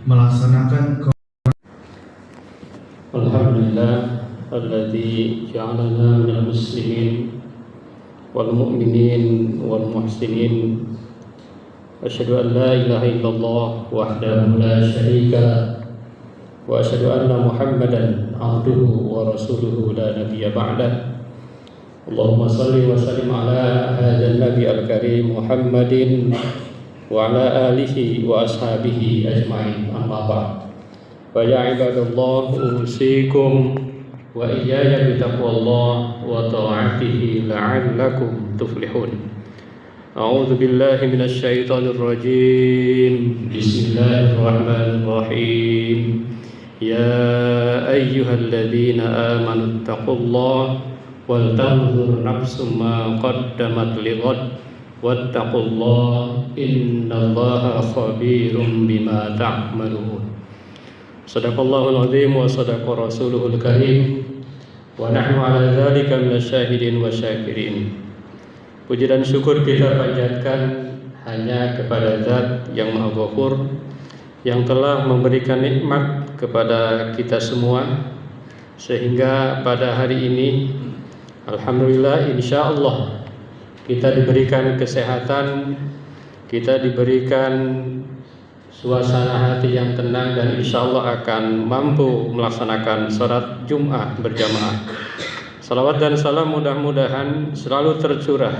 melaksanakan Alhamdulillah alladzi ja'alana minal muslimin wal mu'minin wal muhsinin. Asyhadu an la ilaha illallah wahdahu la syarika lah wa asyhadu anna Muhammadan abduhu wa rasuluhu la nabiyya ba'dah. Allahumma shalli wa sallim ala hadzal nabi al-karim Muhammadin wa ala alihi wa ashabihi ajma'in. Amma ba'd. Fa ya ibadallah, usikum wa iyaya bitaqwallah wa ta'atihi la'allakum tuflihun. A'udzu billahi minasy syaithanir rajim. Bismillahirrahmanirrahim. Ya ayyuhalladzina amanu taqullaha wal tanzur nafsum ma qaddamat lighad wattaqullaha innallaha khabirum bima ta'malun. Sadaqallahul azim wa sadaqa rasuluhul karim wa nahnu ala dzalika minasyahidin wa syakirin. Puji dan syukur kita panjatkan hanya kepada Zat yang Maha Ghafur, yang telah memberikan nikmat kepada kita semua, sehingga pada hari ini alhamdulillah insyaallah kita diberikan kesehatan, kita diberikan suasana hati yang tenang, dan insyaallah akan mampu melaksanakan salat Jumat berjamaah. Salawat dan salam mudah-mudahan selalu tercurah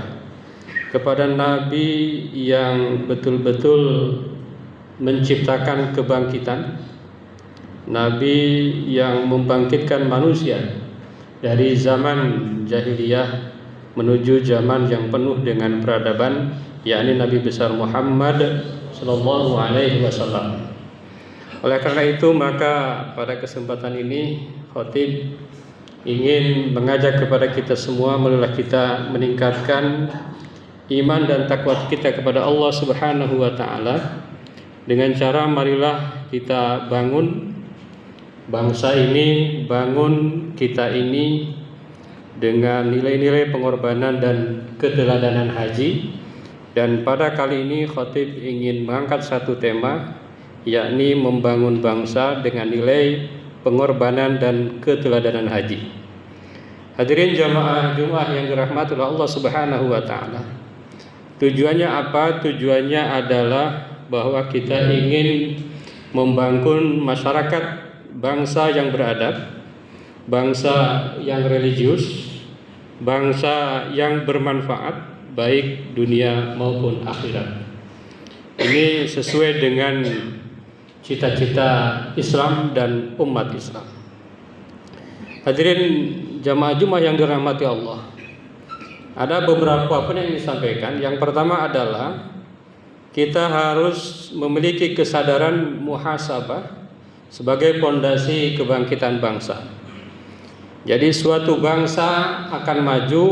kepada Nabi yang betul-betul menciptakan kebangkitan, Nabi yang membangkitkan manusia dari zaman jahiliyah menuju zaman yang penuh dengan peradaban, yakni Nabi besar Muhammad sallallahu alaihi wasallam. Oleh karena itu, maka pada kesempatan ini khatib ingin mengajak kepada kita semua, marilah kita meningkatkan iman dan takwa kita kepada Allah Subhanahu wa taala dengan cara marilah kita bangun bangsa ini, bangun kita ini dengan nilai-nilai pengorbanan dan keteladanan haji. Dan pada kali ini khatib ingin mengangkat satu tema, yakni membangun bangsa dengan nilai pengorbanan dan keteladanan haji. Hadirin jamaah Jumat yang dirahmati Allah Subhanahu wa taala. Tujuannya apa? Tujuannya adalah bahwa kita ingin membangun masyarakat bangsa yang beradab, bangsa yang religius, bangsa yang bermanfaat baik dunia maupun akhirat. Ini sesuai dengan cita-cita Islam dan umat Islam. Hadirin jamaah Jumat yang dirahmati Allah, ada beberapa poin yang disampaikan. Yang pertama adalah kita harus memiliki kesadaran muhasabah sebagai fondasi kebangkitan bangsa. Jadi suatu bangsa akan maju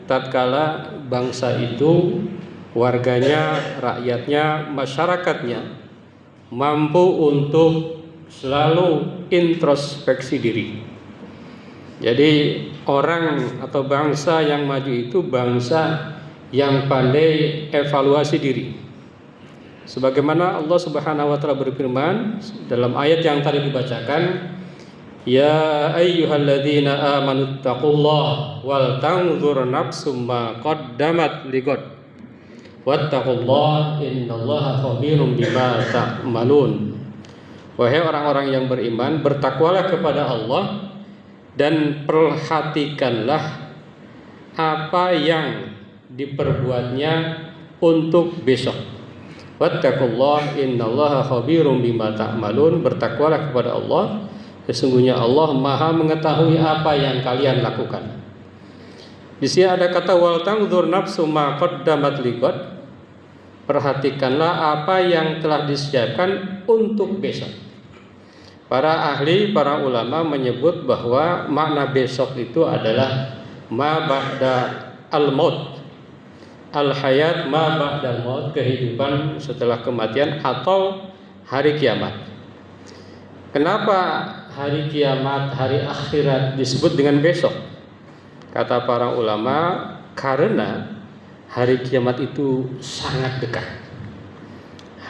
tatkala bangsa itu warganya, rakyatnya, masyarakatnya mampu untuk selalu introspeksi diri. Jadi orang atau bangsa yang maju itu bangsa yang pandai evaluasi diri. Sebagaimana Allah Subhanahu wa taala berfirman dalam ayat yang tadi dibacakan, ya ayyuhalladzina amanu taqullaha wal tanzur nafsum ma qaddamat lighad wattaqullaha innallaha khabirum bima ta'malun. Wahai orang-orang yang beriman, bertakwalah kepada Allah dan perhatikanlah apa yang diperbuatnya untuk besok. Wattaqullaha innallaha khabirum bima ta'malun. Bertakwalah kepada Allah, sesungguhnya Allah Maha mengetahui apa yang kalian lakukan. Di sini ada kata wal tanzur nafsu ma qaddamat lighad. Perhatikanlah apa yang telah disiapkan untuk besok. Para ahli, para ulama menyebut bahwa makna besok itu adalah ma ba'da al-maut. Al-hayat ma ba'da al-maut, kehidupan setelah kematian atau hari kiamat. Kenapa hari kiamat, hari akhirat disebut dengan besok? Kata para ulama, karena hari kiamat itu sangat dekat.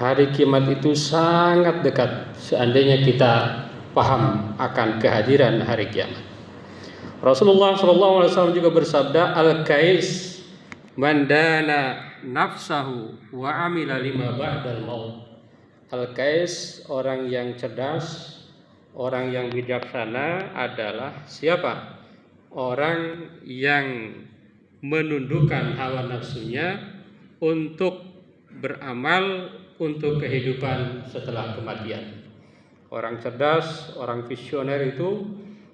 hari kiamat itu sangat dekat seandainya kita paham akan kehadiran hari kiamat. Rasulullah SAW juga bersabda, al-kais man dana nafsahu wa amila lima ba'dal maut. Al-kais, orang yang cerdas, orang yang bijaksana adalah siapa? Orang yang menundukkan hawa nafsunya untuk beramal untuk kehidupan setelah kematian. Orang cerdas, orang visioner itu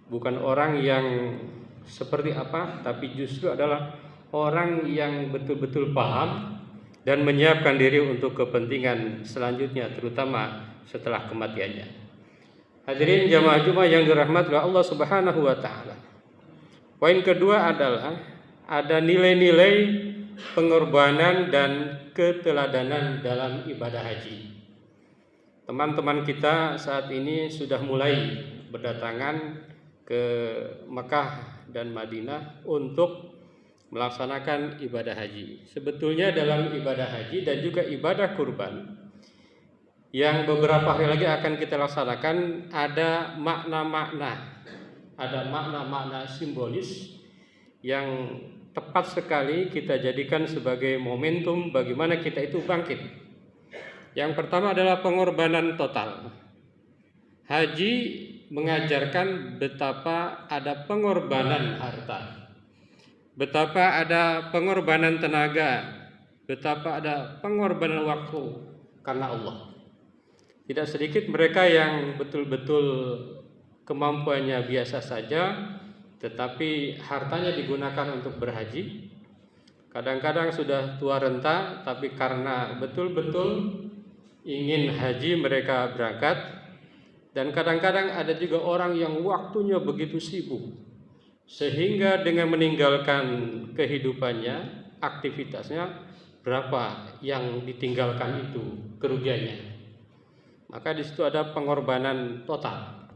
bukan orang yang seperti apa, tapi justru adalah orang yang betul-betul paham dan menyiapkan diri untuk kepentingan selanjutnya, terutama setelah kematiannya. Hadirin jamaah Jumat yang dirahmati Allah Subhanahu wa taala. Poin kedua adalah ada nilai-nilai pengorbanan dan keteladanan dalam ibadah haji. Teman-teman kita saat ini sudah mulai berdatangan ke Mekah dan Madinah untuk melaksanakan ibadah haji. Sebetulnya dalam ibadah haji dan juga ibadah kurban yang beberapa hari lagi akan kita laksanakan ada makna-makna simbolis yang tepat sekali kita jadikan sebagai momentum bagaimana kita itu bangkit. Yang pertama adalah pengorbanan total. Haji mengajarkan betapa ada pengorbanan harta, betapa ada pengorbanan tenaga, betapa ada pengorbanan waktu karena Allah. Tidak sedikit mereka yang betul-betul kemampuannya biasa saja, tetapi hartanya digunakan untuk berhaji. Kadang-kadang sudah tua renta, tapi karena betul-betul ingin haji mereka berangkat. Dan kadang-kadang ada juga orang yang waktunya begitu sibuk, sehingga dengan meninggalkan kehidupannya, aktivitasnya, berapa yang ditinggalkan itu kerugiannya. Maka di situ ada pengorbanan total.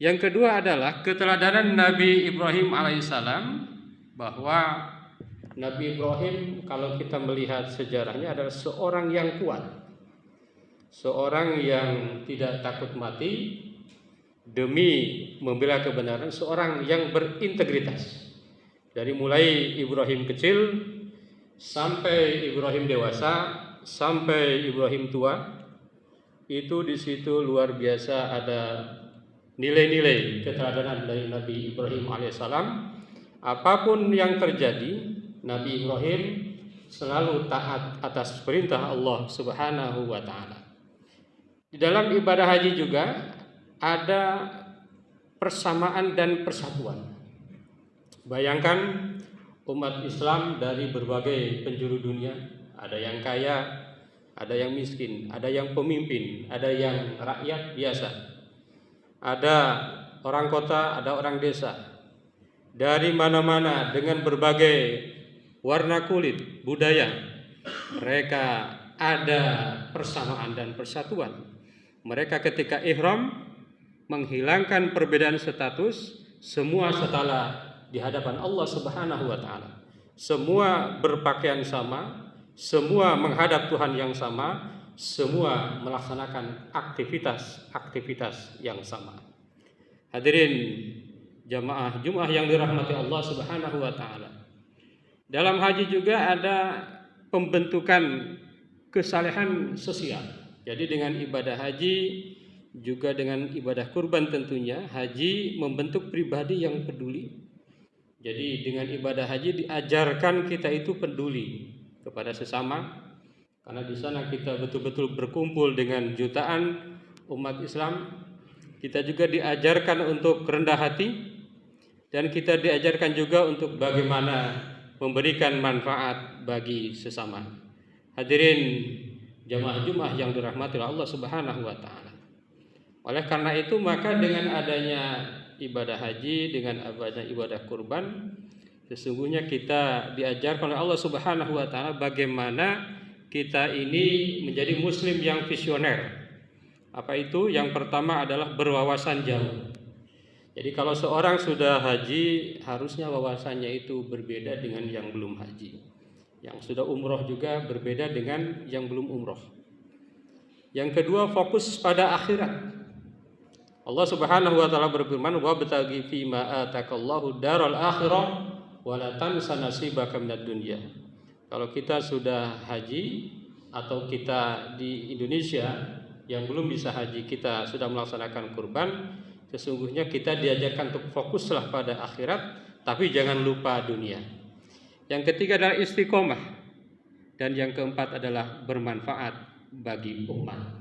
Yang kedua adalah keteladanan Nabi Ibrahim alaihissalam, bahwa Nabi Ibrahim kalau kita melihat sejarahnya adalah seorang yang kuat, seorang yang tidak takut mati demi membela kebenaran, seorang yang berintegritas. Dari mulai Ibrahim kecil sampai Ibrahim dewasa, sampai Ibrahim tua, itu di situ luar biasa ada nilai-nilai keteladanan dari Nabi Ibrahim alaihissalam. Apapun yang terjadi, Nabi Ibrahim selalu taat atas perintah Allah Subhanahu wa taala. Di dalam ibadah haji juga ada persamaan dan persatuan. Bayangkan umat Islam dari berbagai penjuru dunia, ada yang kaya, ada yang miskin, ada yang pemimpin, ada yang rakyat biasa, ada orang kota, ada orang desa. Dari mana-mana dengan berbagai warna kulit, budaya, mereka ada persamaan dan persatuan. Mereka ketika ihram menghilangkan perbedaan status, semua setara di hadapan Allah Subhanahu wa taala. Semua berpakaian sama, semua menghadap Tuhan yang sama, semua melaksanakan aktivitas yang sama. Hadirin jamaah Jumat yang dirahmati Allah Subhanahu wa taala. Dalam haji juga ada pembentukan kesalehan sosial. Jadi dengan ibadah haji juga dengan ibadah kurban tentunya, haji membentuk pribadi yang peduli. Jadi dengan ibadah haji diajarkan kita itu peduli kepada sesama, karena di sana kita betul-betul berkumpul dengan jutaan umat Islam. Kita juga diajarkan untuk rendah hati, dan kita diajarkan juga untuk bagaimana memberikan manfaat bagi sesama. Hadirin jamaah Jumat yang dirahmati Allah Subhanahu wa taala. Oleh karena itu maka dengan adanya ibadah haji, dengan adanya ibadah kurban, sesungguhnya kita diajarkan oleh Allah Subhanahu wa taala bagaimana kita ini menjadi muslim yang visioner. Apa itu? Yang pertama adalah berwawasan jauh. Jadi kalau seorang sudah haji, harusnya wawasannya itu berbeda dengan yang belum haji. Yang sudah umroh juga berbeda dengan yang belum umroh. Yang kedua, fokus pada akhirat. Allah Subhanahu wa taala berfirman, "Wa bataghi fi ma atakallahu daral akhirah wa la tansa nasibaka minad dunya." Kalau kita sudah haji atau kita di Indonesia yang belum bisa haji, kita sudah melaksanakan kurban, sesungguhnya kita diajarkan untuk fokuslah pada akhirat, tapi jangan lupa dunia. Yang ketiga adalah istiqomah, dan yang keempat adalah bermanfaat bagi umat.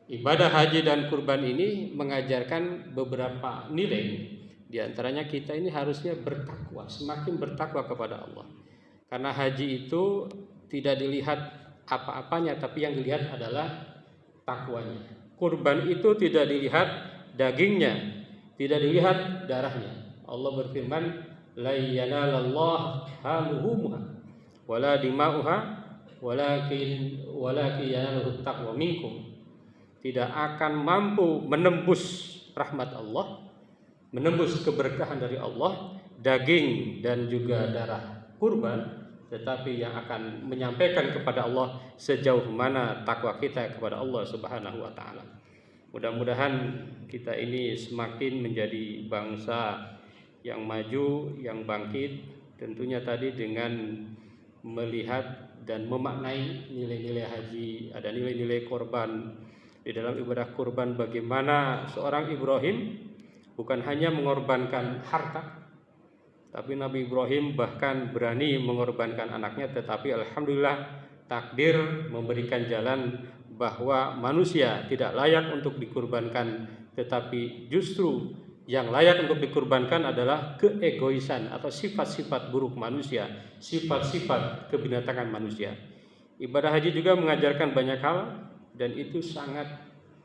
Ibadah haji dan kurban ini mengajarkan beberapa nilai. Di antaranya kita ini harusnya bertakwa, semakin bertakwa kepada Allah. Karena haji itu tidak dilihat apa-apanya, tapi yang dilihat adalah takwanya. Kurban itu tidak dilihat dagingnya, tidak dilihat darahnya. Allah berfirman, "La yanalallahu haluhumha wala dima'uha walakin yanaluhu taqwa minkum." Tidak akan mampu menembus rahmat Allah, menembus keberkahan dari Allah, daging dan juga darah kurban, tetapi yang akan menyampaikan kepada Allah sejauh mana takwa kita kepada Allah Subhanahu wa taala. Mudah-mudahan kita ini semakin menjadi bangsa yang maju, yang bangkit, tentunya tadi dengan melihat dan memaknai nilai-nilai haji, ada nilai-nilai korban. Di dalam ibadah kurban, bagaimana seorang Ibrahim bukan hanya mengorbankan harta, tapi Nabi Ibrahim bahkan berani mengorbankan anaknya. Tetapi alhamdulillah takdir memberikan jalan bahwa manusia tidak layak untuk dikurbankan, tetapi justru yang layak untuk dikurbankan adalah keegoisan atau sifat-sifat buruk manusia, sifat-sifat kebinatangan manusia. Ibadah haji juga mengajarkan banyak hal, dan itu sangat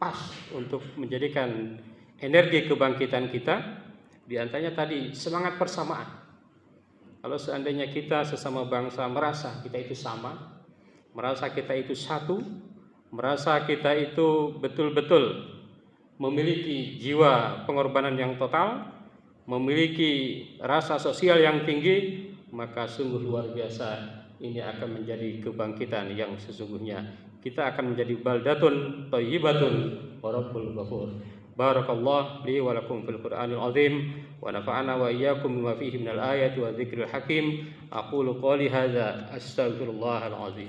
pas untuk menjadikan energi kebangkitan kita. Di antaranya tadi semangat persamaan. Kalau seandainya kita sesama bangsa merasa kita itu sama, merasa kita itu satu, merasa kita itu betul-betul memiliki jiwa pengorbanan yang total, memiliki rasa sosial yang tinggi, maka sungguh luar biasa. Ini akan menjadi kebangkitan yang sesungguhnya. Kita akan menjadi baldatun thayyibatun wa rabbul ghafur. Barakallahu li wa lakum fil Qur'anil azim wa nafa'ana wa iyyakum bima fihi minal ayati wa dzikril hakim. Aqulu qouli hadza astaghfirullahal azim.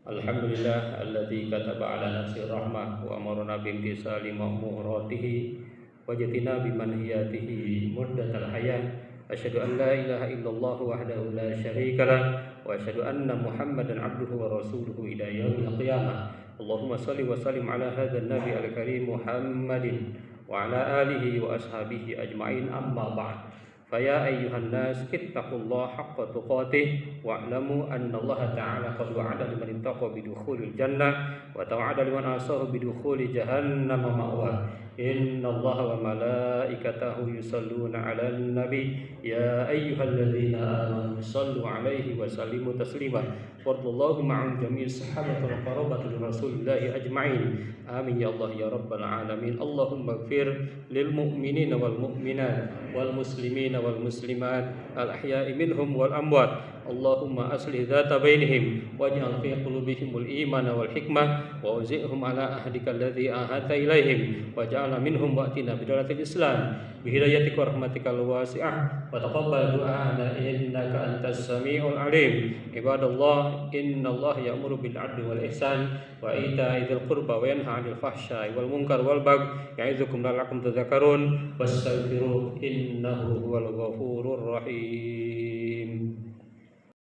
Alhamdulillah alladzi kataba ala nafsi rahmah wa amarna bimtisali ma'muratihi wa jatina bimanhiyatihi muddatal hayah. Asyhadu an la ilaha illallah wahdahu la syarika lah wa asyhadu anna Muhammadan abduhu wa rasuluhu ila yaumil qiyamah. Allahumma shalli wa sallim ala hadzal nabi al-karim Muhammadin wa ala alihi wa ashabihi ajma'in, amma ba'd. Faya ayyuhan nas ittaqullaha haqqa tuqatih wa'lamu anna Allah ta'ala qad wa'ada liman ittaqa bidukhulil jannah wa tawa'ada liman asahu bidukhuli jahannam ma'wa. Inna Allah wa malaikatahu yusalluna 'alan nabi ya ayyuhalladzina amanu sallu 'alaihi wa sallimu taslima. Wallahu ma'al jami'i sahabati wa qarabati rasulillahi ajma'in. Amin ya Allah ya rabbal alamin. Allahumma ighfir lil mu'minina wal mu'minat wal muslimina wal muslimat al ahya'i minhum wal amwat. Allahumma aslih dhata bainihim waj'al fi qulubihimul imana wal hikmah wa uzi'hum ala ahdika alladhi ahadta ilaihim waj'alna minhum wa'tina bidalatil islam bihidayatika wa rahmatikal wasi'ah wa taqabbal du'ana innaka antas sami'ul alim. Ibadallah, innallaha ya'muru bil 'adli wal ihsan wa ita'i dzil qurba wa yanha 'anil fahsya'i wal munkar wal baghi ya'idzukum la'allakum tadhakkarun wastaghfiruhu innahu huwal ghafurur rahim.